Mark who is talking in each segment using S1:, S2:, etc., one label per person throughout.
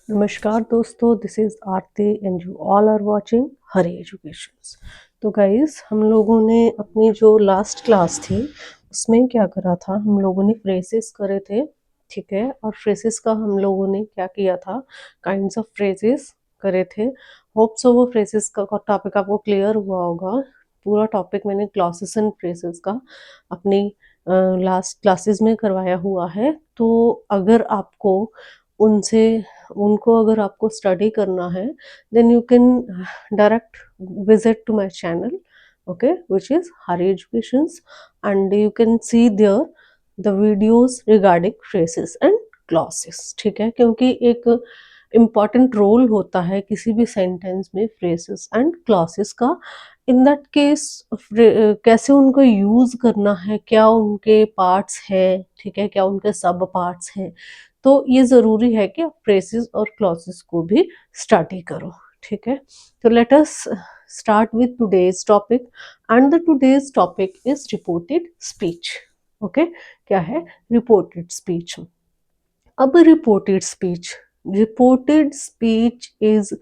S1: नमस्कार दोस्तों, this is Aarti and you all are watching Hari educations. तो गाइस, हम लोगों ने अपनी जो लास्ट क्लास थी उसमें क्या करा था, हम लोगों ने फ्रेजेस करे थे, ठीक है। और फ्रेजेस का हम लोगों ने क्या किया था, काइंड्स ऑफ फ्रेजेस करे थे। होप सो वो फ्रेजेस का टॉपिक आपको क्लियर हुआ होगा। पूरा टॉपिक मैंने क्लॉसेस एंड फ्रेजेस का अपनी लास्ट क्लासेस में करवाया हुआ है। तो अगर आपको उनसे उनको अगर आपको स्टडी करना है, then you can direct visit to my channel, okay, which is Hari Educations, and you can see there the videos regarding phrases and clauses, ठीक है। क्योंकि एक इम्पॉर्टेंट रोल होता है किसी भी सेंटेंस में phrases and clauses का। इन दैट केस कैसे उनको यूज करना है, क्या उनके पार्ट्स है, ठीक है, क्या उनके सब पार्ट्स हैं। तो ये ज़रूरी है कि आप फ्रेजेस और क्लॉजेस को भी स्टडी करो, ठीक है। तो let us start with today's topic, and the today's topic is reported speech. Okay, क्या है रिपोर्टेड स्पीच। अब reported speech is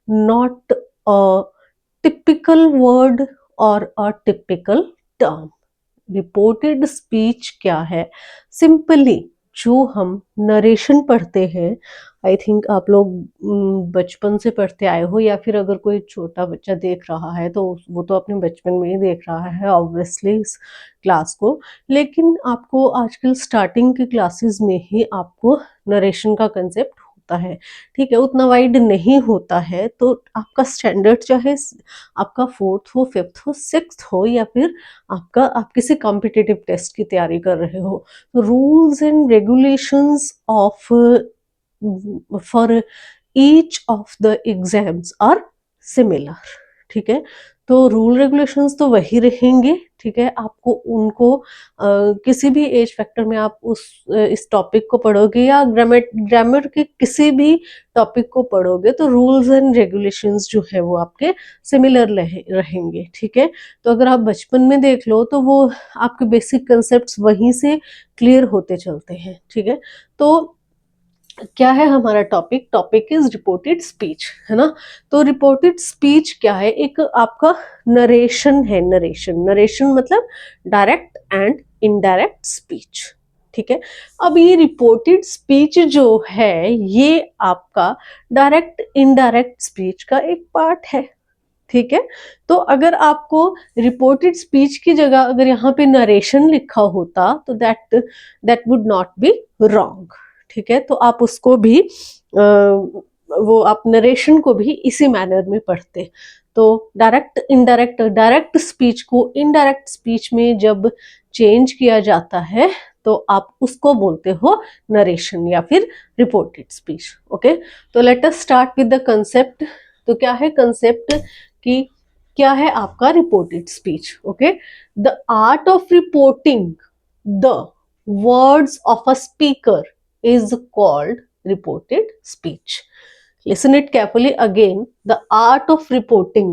S1: not a typical word और a typical term. Reported speech क्या है, सिंपली जो हम नरेशन पढ़ते हैं, आई थिंक आप लोग बचपन से पढ़ते आए हो, या फिर अगर कोई छोटा बच्चा देख रहा है तो वो तो अपने बचपन में ही देख रहा है ऑब्वियसली इस क्लास को। लेकिन आपको आजकल स्टार्टिंग की क्लासेस में ही आपको नरेशन का कंसेप्ट होता है, ठीक है। उतना वाइड नहीं होता है, तो आपका स्टैंडर्ड चाहे आपका फोर्थ हो, फिफ्थ हो, सिक्स्थ हो, या फिर आप किसी कॉम्पिटिटिव टेस्ट की तैयारी कर रहे हो, तो rules and regulations of for each of the exams are similar, ठीक है। तो रूल रेगुलेशंस तो वही रहेंगे, ठीक है। आपको उनको किसी भी एज फैक्टर में आप इस टॉपिक को पढ़ोगे या ग्रामर के किसी भी टॉपिक को पढ़ोगे, तो रूल्स एंड रेगुलेशंस जो है वो आपके सिमिलर रहेंगे, ठीक है। तो अगर आप बचपन में देख लो तो वो आपके बेसिक कंसेप्ट्स वहीं से क्लियर होते चलते हैं, ठीक है। तो क्या है हमारा टॉपिक इज रिपोर्टेड स्पीच, है ना। तो रिपोर्टेड स्पीच क्या है, एक आपका नरेशन है। नरेशन मतलब डायरेक्ट एंड इनडायरेक्ट स्पीच, ठीक है। अब ये रिपोर्टेड स्पीच जो है ये आपका डायरेक्ट इनडायरेक्ट स्पीच का एक पार्ट है, ठीक है। तो अगर आपको रिपोर्टेड स्पीच की जगह अगर यहाँ पे नरेशन लिखा होता तो that would not be wrong, ठीक है। तो आप उसको भी वो आप नरेशन को भी इसी मैनर में पढ़ते। तो डायरेक्ट स्पीच को इनडायरेक्ट स्पीच में जब चेंज किया जाता है तो आप उसको बोलते हो नरेशन या फिर रिपोर्टेड स्पीच, ओके। तो let us start with the concept. तो क्या है कंसेप्ट कि क्या है आपका reported speech, okay. The art of reporting the words of a speaker is called reported speech. Listen it carefully again. The art of reporting,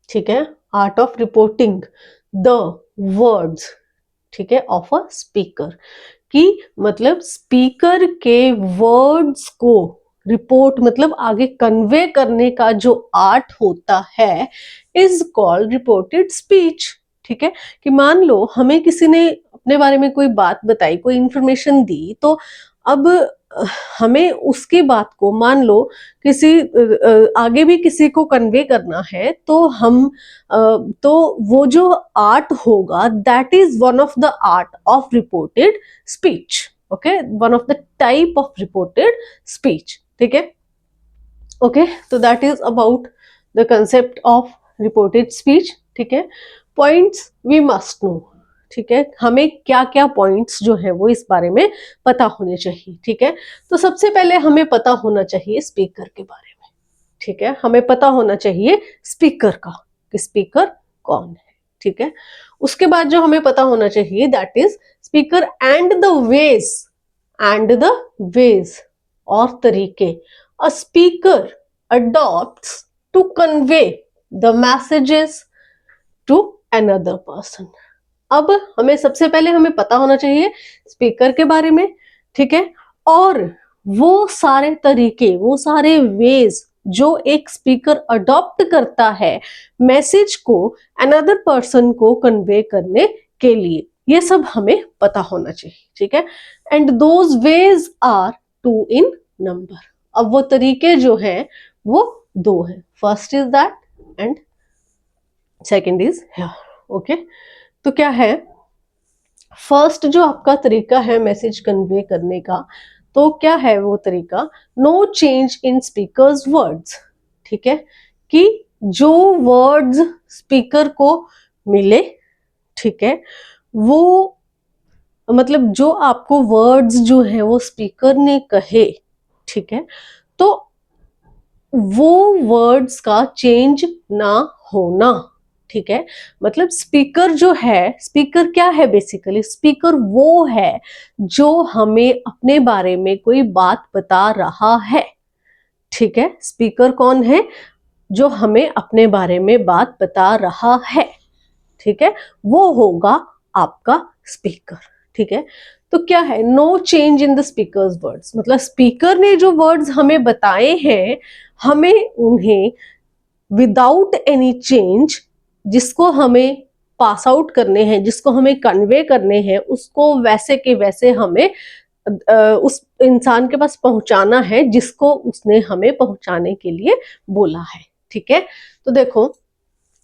S1: ठीक है, art of reporting the words, ठीक है, of a speaker, कि मतलब speaker के words को report मतलब आगे कन्वे करने का जो आर्ट होता है इज कॉल्ड रिपोर्टेड स्पीच, ठीक है। कि मान लो हमें किसी ने अपने बारे में कोई बात बताई, कोई इंफॉर्मेशन दी, तो अब हमें उसकी बात को मान लो किसी आगे भी किसी को कन्वे करना है, तो हम तो वो जो आर्ट होगा that is one of the art of reported speech, okay, one of the type of reported speech, ठीक है। ओके, तो that is about the concept of reported speech, ठीक है। पॉइंट्स वी मस्ट नो, ठीक है, हमें क्या क्या पॉइंट्स जो है वो इस बारे में पता होने चाहिए, ठीक है। तो सबसे पहले हमें पता होना चाहिए स्पीकर के बारे में, ठीक है। हमें पता होना चाहिए स्पीकर का कि स्पीकर कौन है, ठीक है। उसके बाद जो हमें पता होना चाहिए that is speaker and the ways और तरीके a speaker adopts to convey the messages to another person. अब हमें सबसे पहले हमें पता होना चाहिए स्पीकर के बारे में, ठीक है। और वो सारे तरीके, वो सारे वेज जो एक स्पीकर अडॉप्ट करता है मैसेज को अनदर पर्सन को कन्वे करने के लिए, ये सब हमें पता होना चाहिए, ठीक है। And those ways are 2 in number. अब वो तरीके जो हैं वो 2 हैं, first is that and second is here. Okay, तो क्या है, फर्स्ट जो आपका तरीका है मैसेज कन्वे करने का, तो क्या है वो तरीका, no change in speaker's words, ठीक है, कि जो वर्ड्स स्पीकर को मिले, ठीक है, वो मतलब जो आपको वर्ड्स जो है वो स्पीकर ने कहे, ठीक है, तो वो वर्ड्स का चेंज ना होना, ठीक है। मतलब स्पीकर जो है, स्पीकर क्या है बेसिकली, स्पीकर वो है जो हमें अपने बारे में कोई बात बता रहा है, ठीक है। स्पीकर कौन है, जो हमें अपने बारे में बात बता रहा है, ठीक है, वो होगा आपका स्पीकर, ठीक है। तो क्या है, no change in the speaker's words, मतलब स्पीकर ने जो वर्ड्स हमें बताए हैं, हमें उन्हें विदाउट एनी चेंज, जिसको हमें पास आउट करने हैं, जिसको हमें कन्वे करने हैं, उसको वैसे के वैसे हमें उस इंसान के पास पहुंचाना है जिसको उसने हमें पहुंचाने के लिए बोला है, ठीक है। तो देखो,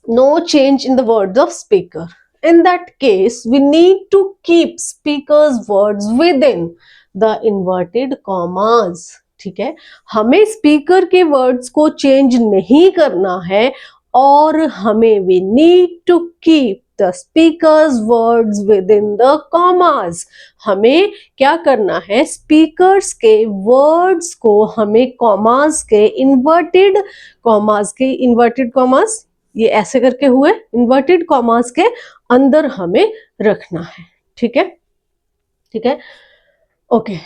S1: no change in the words of speaker, in that case we need to keep speaker's words within the inverted commas, ठीक है। हमें स्पीकर के वर्ड्स को चेंज नहीं करना है और हमें we need to keep the speaker's words within the commas, हमें क्या करना है, स्पीकर्स के वर्ड्स को हमें कॉमास के, इन्वर्टेड कॉमास के, इन्वर्टेड कॉमास ये ऐसे करके हुए, इन्वर्टेड कॉमास के अंदर हमें रखना है, ठीक है, ठीक है। Okay,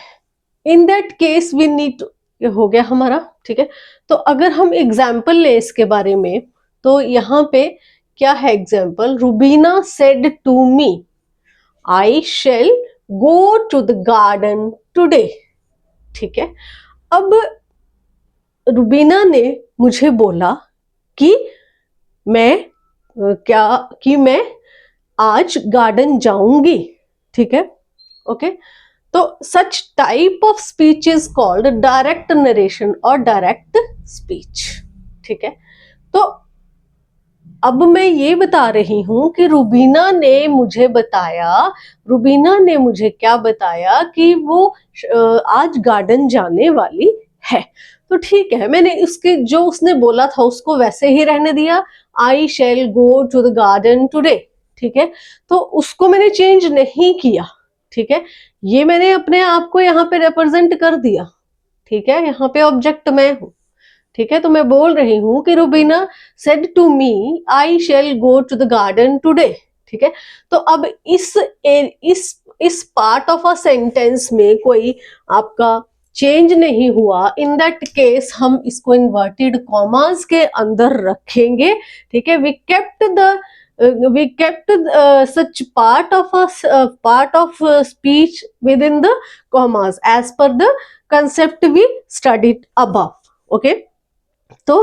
S1: in that case we need, ये हो गया हमारा, ठीक है। तो अगर हम एग्जाम्पल ले इसके बारे में, तो यहाँ पे क्या है example, Rubina said to me I shall go to the garden today, ठीक है। अब रुबीना ने मुझे बोला कि मैं मैं आज गार्डन जाऊंगी, ठीक है। ओके, तो such type of speech is called direct narration और डायरेक्ट स्पीच, ठीक है। तो अब मैं ये बता रही हूं कि रुबीना ने मुझे बताया, रुबीना ने मुझे क्या बताया कि वो आज गार्डन जाने वाली है, तो ठीक है, मैंने उसके जो उसने बोला था उसको वैसे ही रहने दिया, I shall go to the garden today, ठीक है। तो उसको मैंने चेंज नहीं किया, ठीक है, ये मैंने अपने आप को यहाँ पे रिप्रेजेंट कर दिया, ठीक है, यहाँ पे ऑब्जेक्ट मैं हूं, ठीक है। तो मैं बोल रही हूं कि Rubina said to me I shall go to the garden today, ठीक है। तो अब इस पार्ट ऑफ अ सेंटेंस में कोई आपका चेंज नहीं हुआ, इन दैट केस हम इसको इन्वर्टेड कॉमास के अंदर रखेंगे, ठीक है। We kept such part of speech within the commas as per the concept we studied above, okay। तो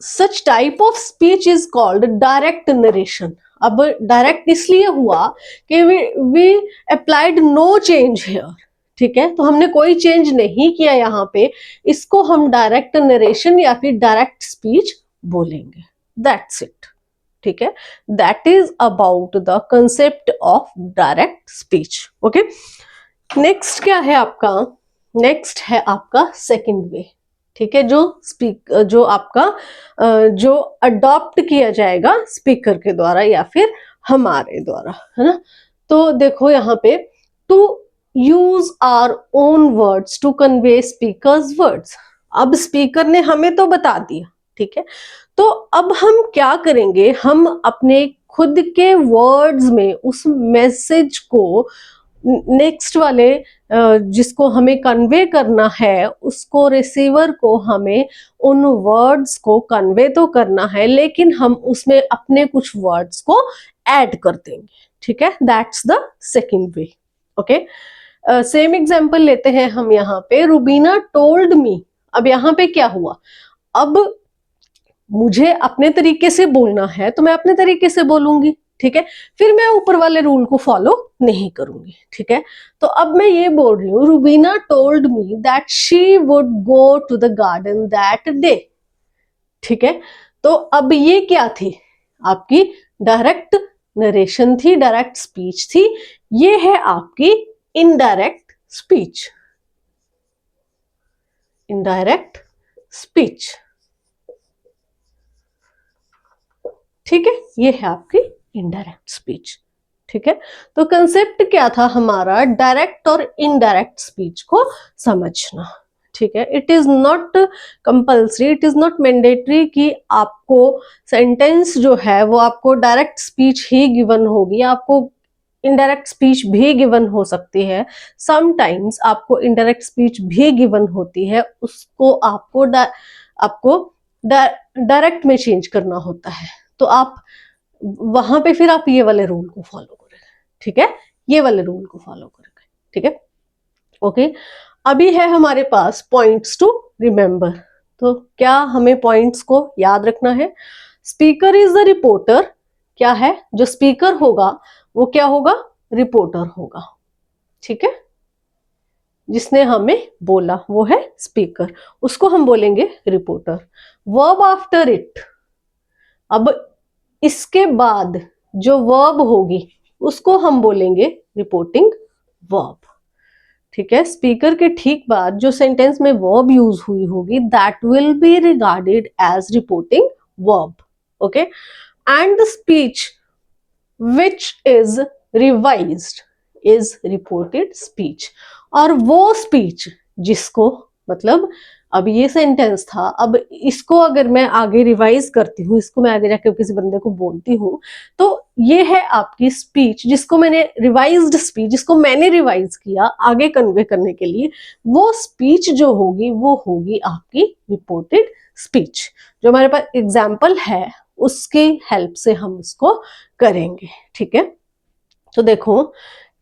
S1: such type of speech is called direct narration. अब डायरेक्ट इसलिए हुआ कि we applied no change here, ठीक है, तो हमने कोई चेंज नहीं किया यहाँ पे, इसको हम डायरेक्ट नरेशन या फिर डायरेक्ट स्पीच बोलेंगे, दैट्स इट, ठीक है। That is about the concept of direct speech, okay. Next क्या है आपका, नेक्स्ट है आपका सेकंड वे, ठीक है, जो आपका जो अडॉप्ट किया जाएगा स्पीकर के द्वारा या फिर हमारे द्वारा, है ना। तो देखो यहाँ पे, to use our own words to convey speaker's words, अब स्पीकर ने हमें तो बता दिया, ठीक है, तो अब हम क्या करेंगे, हम अपने खुद के वर्ड्स में उस मैसेज को नेक्स्ट वाले जिसको हमें कन्वे करना है, उसको रिसीवर को हमें उन वर्ड्स को कन्वे तो करना है, लेकिन हम उसमें अपने कुछ वर्ड्स को ऐड कर देंगे, ठीक है। That's the second way, okay. Same example लेते हैं हम यहाँ पे, रुबीना टोल्ड मी। अब यहाँ पे क्या हुआ, अब मुझे अपने तरीके से बोलना है तो मैं अपने तरीके से बोलूंगी, ठीक है, फिर मैं ऊपर वाले रूल को फॉलो नहीं करूंगी, ठीक है। तो अब मैं ये बोल रही हूँ, Rubina told me that she would go to the garden that day, ठीक है। तो अब ये क्या थी, आपकी डायरेक्ट नरेशन थी, डायरेक्ट स्पीच थी। ये है आपकी इनडायरेक्ट स्पीच, इनडायरेक्ट स्पीच, ठीक है, ये है आपकी इनडायरेक्ट स्पीच, ठीक है। तो कंसेप्ट क्या था हमारा, डायरेक्ट और इनडायरेक्ट स्पीच को समझना, ठीक है। It is not compulsory, it is not mandatory कि आपको सेंटेंस जो है वो आपको डायरेक्ट स्पीच ही गिवन होगी, आपको इनडायरेक्ट स्पीच भी गिवन हो सकती है। समटाइम्स आपको इनडायरेक्ट स्पीच भी गिवन होती है, उसको आपको डायरेक्ट में चेंज करना होता है। तो आप वहां पे फिर आप ये वाले रूल को फॉलो करेंगे, ठीक है, ये वाले रूल को फॉलो करेंगे, ठीक है, ओके। अभी है हमारे पास पॉइंट्स टू रिमेंबर। तो क्या हमें पॉइंट्स को याद रखना है, स्पीकर इज द रिपोर्टर, क्या है, जो स्पीकर होगा वो क्या होगा, रिपोर्टर होगा, ठीक है, जिसने हमें बोला वो है स्पीकर, उसको हम बोलेंगे रिपोर्टर। वर्ब आफ्टर इट, अब इसके बाद जो वर्ब होगी उसको हम बोलेंगे रिपोर्टिंग वर्ब, ठीक है। स्पीकर के ठीक बाद जो सेंटेंस में वर्ब यूज हुई होगी that will be regarded as reporting verb, okay. And the speech which is revised is reported speech, और वो स्पीच जिसको, मतलब अब ये सेंटेंस था, अब इसको अगर मैं आगे रिवाइज करती हूँ, इसको मैं आगे जाकर किसी बंदे को बोलती हूँ, तो ये है आपकी स्पीच जिसको मैंने रिवाइज्ड स्पीच, जिसको मैंने रिवाइज किया आगे कन्वे करने के लिए, वो स्पीच जो होगी वो होगी आपकी रिपोर्टेड स्पीच। जो हमारे पास एग्जाम्पल है उसकी हेल्प से हम उसको करेंगे, ठीक है। तो देखो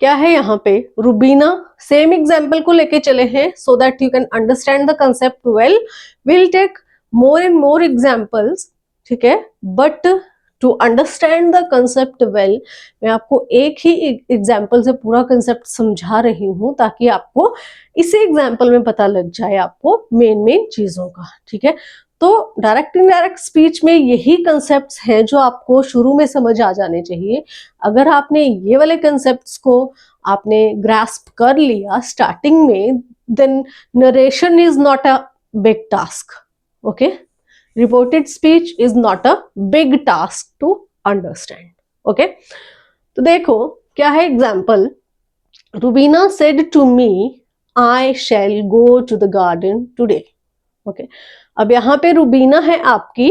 S1: क्या है यहाँ पे, रुबीना, सेम एग्जाम्पल को लेके चले हैं so that you can understand the concept well, will take more and more examples, ठीक है, but to understand the concept well मैं आपको एक ही एग्जाम्पल से पूरा कंसेप्ट समझा रही हूँ ताकि आपको इसी एग्जाम्पल में पता लग जाए आपको मेन चीजों का, ठीक है। तो डायरेक्ट इनडायरेक्ट स्पीच में यही कंसेप्ट्स हैं जो आपको शुरू में समझ आ जाने चाहिए। अगर आपने ये वाले कंसेप्ट्स को आपने ग्रास्प कर लिया स्टार्टिंग में, then narration is not a big task, okay. Reported speech is not a big task to understand, okay. तो देखो क्या है example, Rubina said to me I shall go to the garden today, okay. अब यहां पे रुबीना है आपकी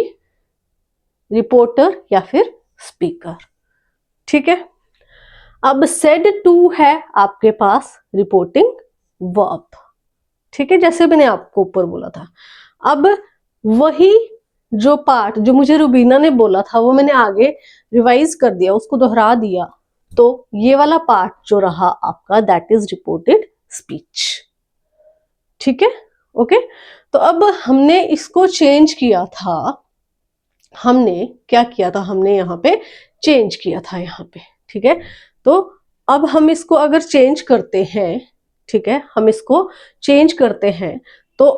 S1: रिपोर्टर या फिर स्पीकर, ठीक है। अब सेड टू है आपके पास रिपोर्टिंग वर्ब, ठीक है, जैसे मैंने आपको ऊपर बोला था। अब वही जो पार्ट जो मुझे रुबीना ने बोला था वो मैंने आगे रिवाइज कर दिया, उसको दोहरा दिया, तो ये वाला पार्ट जो रहा आपका दैट इज रिपोर्टेड स्पीच, ठीक है, ओके। तो अब हमने इसको चेंज किया था, हमने क्या किया था, हमने यहाँ पे चेंज किया था यहाँ पे, ठीक है। तो अब हम इसको अगर चेंज करते हैं, ठीक है, हम इसको चेंज करते हैं तो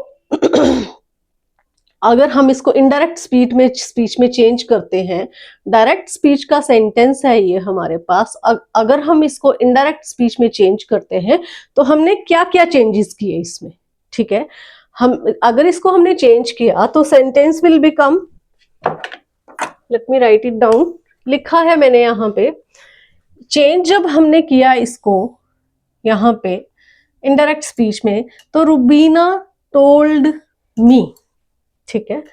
S1: अगर हम इसको इनडायरेक्ट स्पीच में चेंज करते हैं, डायरेक्ट स्पीच का सेंटेंस है ये हमारे पास, अगर हम इसको इनडायरेक्ट स्पीच में चेंज करते हैं तो हमने क्या क्या चेंजेस किए इसमें, ठीक है। हम अगर इसको हमने चेंज किया तो sentence will become, let me right it down, लिखा है मैंने यहाँ पे, चेंज जब हमने किया इसको यहाँ पे इनडायरेक्ट स्पीच में, तो रुबीना टोल्ड मी, ठीक है,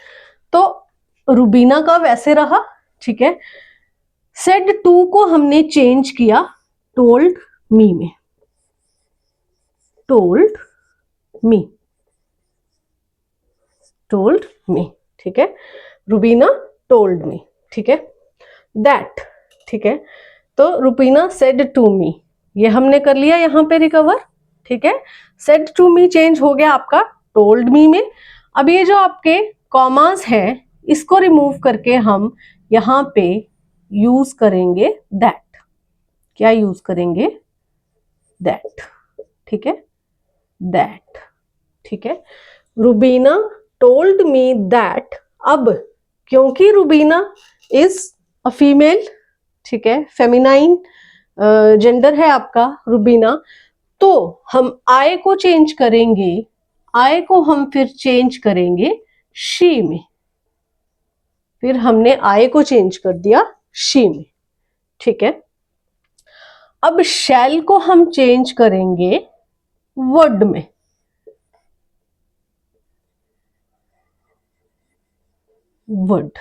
S1: तो रुबीना का वैसे रहा, ठीक है। सेड टू को हमने चेंज किया टोल्ड मी में, टोल्ड मी, टोल्ड मी, ठीक है, रुबीना टोल्ड मी, ठीक है, दैट, ठीक है। तो रुबीना सेड टू मी, ये हमने कर लिया यहाँ पे रिकवर, ठीक है, सेड टू मी चेंज हो गया आपका टोल्ड मी में। अब ये जो आपके कॉमास है इसको रिमूव करके हम यहाँ पे यूज करेंगे दैट। क्या यूज करेंगे? दैट। ठीक है, दैट। ठीक है, रुबीना टोल्ड मी दैट। अब क्योंकि रुबीना इज अ फीमेल, ठीक है, फेमिनाइन जेंडर है आपका रुबीना, तो हम आई को चेंज करेंगे, आई को हम फिर चेंज करेंगे शी में। फिर हमने आई को चेंज कर दिया शी में। ठीक है, अब शैल को हम चेंज करेंगे वर्ड में। वर्ड।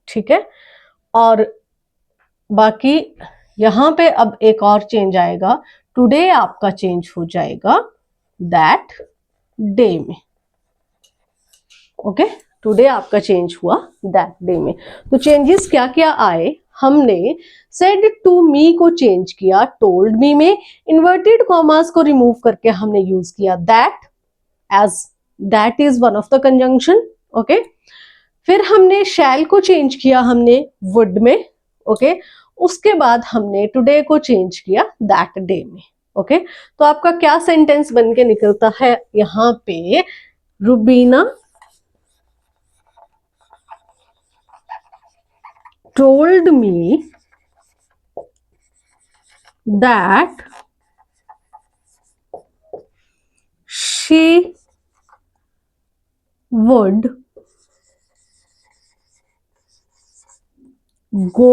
S1: ठीक है, और बाकी यहां पे अब एक और चेंज आएगा, टुडे आपका चेंज हो जाएगा दैट डे में। ओके, टुडे आपका चेंज हुआ दैट डे में। तो चेंजेस क्या क्या आए? हमने सेड टू मी को चेंज किया टोल्ड मी में, इन्वर्टेड कॉमास को रिमूव करके हमने यूज किया that, as that is one of the conjunction. Okay, फिर हमने शैल को चेंज किया हमने वुड में। ओके, उसके बाद हमने टुडे को चेंज किया दैट डे में। ओके, तो आपका क्या सेंटेंस बन के निकलता है यहाँ पे? Rubina told me that she would go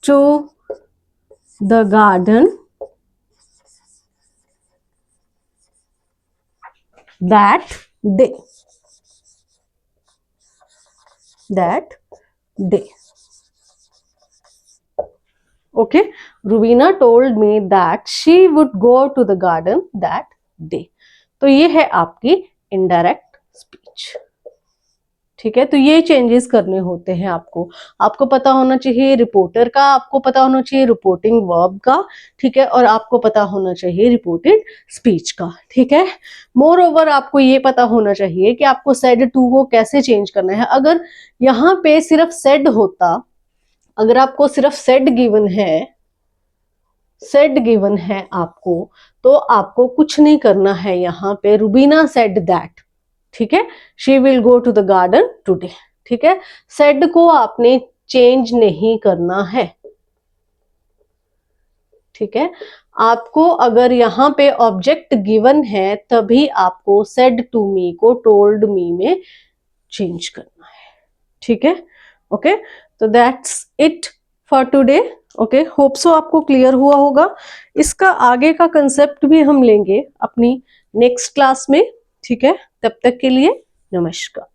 S1: to the garden that day. That day. Okay, Rubina told me that she would go to the garden that day. तो ये है आपकी इनडायरेक्ट स्पीच। ठीक है, तो ये चेंजेस करने होते हैं आपको। आपको पता होना चाहिए रिपोर्टर का, आपको पता होना चाहिए रिपोर्टिंग वर्ब का, ठीक है, और आपको पता होना चाहिए रिपोर्टेड स्पीच का। ठीक है, मोर ओवर आपको ये पता होना चाहिए कि आपको सेड टू को कैसे चेंज करना है। अगर यहाँ पे सिर्फ सेड होता, अगर आपको सिर्फ सेड गिवन है, सेड गिवन है आपको, तो आपको कुछ नहीं करना है। यहाँ पे रुबीना सेड दैट, ठीक है, she will go to the garden today. ठीक है, सेड को आपने चेंज नहीं करना है। ठीक है, आपको अगर यहाँ पे ऑब्जेक्ट गिवन है तभी आपको सेड टू मी को टोल्ड मी में चेंज करना है। ठीक है, ओके, तो that's it for today. Okay, hope so आपको क्लियर हुआ होगा। इसका आगे का कंसेप्ट भी हम लेंगे अपनी नेक्स्ट क्लास में। ठीक है, तब तक के लिए नमस्कार।